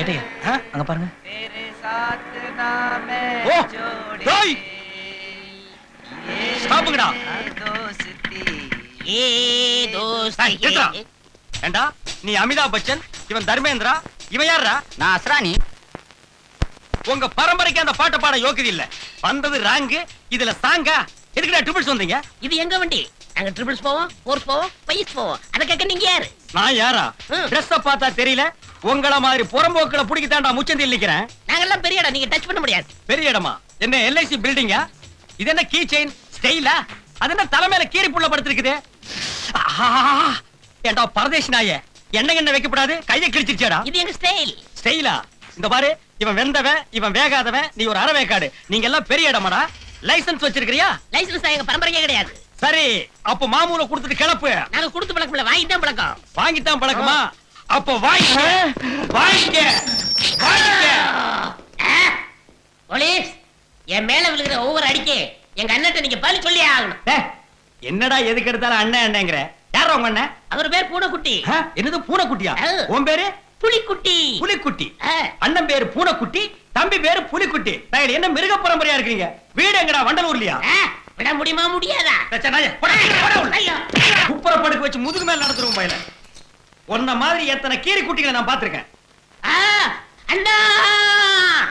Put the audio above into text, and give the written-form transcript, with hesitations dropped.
ஏட்டையா அங்க பாருங்க. ஓ டேய் ஸ்டாப்புங்கடா. ஏ தோஸ்தி. ஏண்டா நீ அமிதாப் பச்சன், இவன் தர்மேந்திரா, இவன் யாரா? நான் அஸ்ரானி. உங்க பரம்பரைக்கு அந்த பாட்டை பாட யோக்கியது இல்ல. வந்தது ராங்கு, இதுல சாங்கா? எதுக்குடா ட்ரிபிள்ஸ் வந்தீங்க? இது எங்க வண்டி? நாங்க ட்ரிபிள்ஸ் போவோம், ஃபோர்ஸ் போவோம், பைஸ் போவோம். அத கேக்க நீங்க யாரு? நான் யாரா? ட்ரெஸ்ஸ பார்த்தா தெரியல. உங்கள மாதிரி புறம்போக்களை புடிக்கி தாண்டா முச்சந்தி நிக்கிறேன். நாங்கெல்லாம் பெரிய இடம், நீங்க டச் பண்ண முடியாது. பெரிய இடமா? என்ன எல்ஐசி பில்டிங்கா? இது என்ன கீ செயின் ஸ்டைலா? அது என்ன தலைமையில கீரி புள்ள படுத்திருக்குது? ஏண்டா பரதேசி நாயே, என்ன வைக்கப்படாது, கையை கிழிச்சிருச்சேடா. இது எங்க ஸ்டைல். ஸ்டைலா? இந்த பாரு, இவன் வெந்தவன், இவன் வேகாதவன், நீ ஒரு அரவேக்காடு. நீங்க எல்லாம் பெரிய இடமாடா. லைசென்ஸ் வச்சிருக்கியா? லைசென்ஸ் எங்க பரம்பரையே கிடையாது. சரி, அப்ப மாமூல கொடுத்துட்டு கிளப்பு. நாங்க கொடுத்து பழக்கம் இல்ல, வாங்கி தான் பழக்கம். வாங்கித்தான் பழக்கமா? அப்ப வாங்கிக்க வாங்கிக்க வாங்கிக்க. போலீஸ், என் மேல விழுகிற ஒவ்வொரு அடிக்கு எங்க அண்ணன் நீங்க பழி சொல்லியே ஆகணும். என்னடா எதுக்கு எடுத்தாலும் அண்ணன் அண்ணங்கிற? யார உங்க அண்ணன்? அவர் பேர் பூனைக்குட்டி. என்னது பூனைக்குட்டியா? உன் பேரு? புலிக்குட்டி. புலிக்குட்டி. அண்ணன் பேரு பூனைக்குட்டி, தம்பி பேரு புலிக்குட்டி. என்ன மிருக பரம்பரையா இருக்கீங்க? வீடு எங்கடா? வண்டலூர்லயா? விட முடியுமா முடியாதா? குப்புற படுக்க வச்சு முதுகு மேல நடத்துறோம் பையல. உன்ன மாதிரி எத்தனை கீரி குட்டிகளை நான் பாத்திருக்கேன். அண்ணா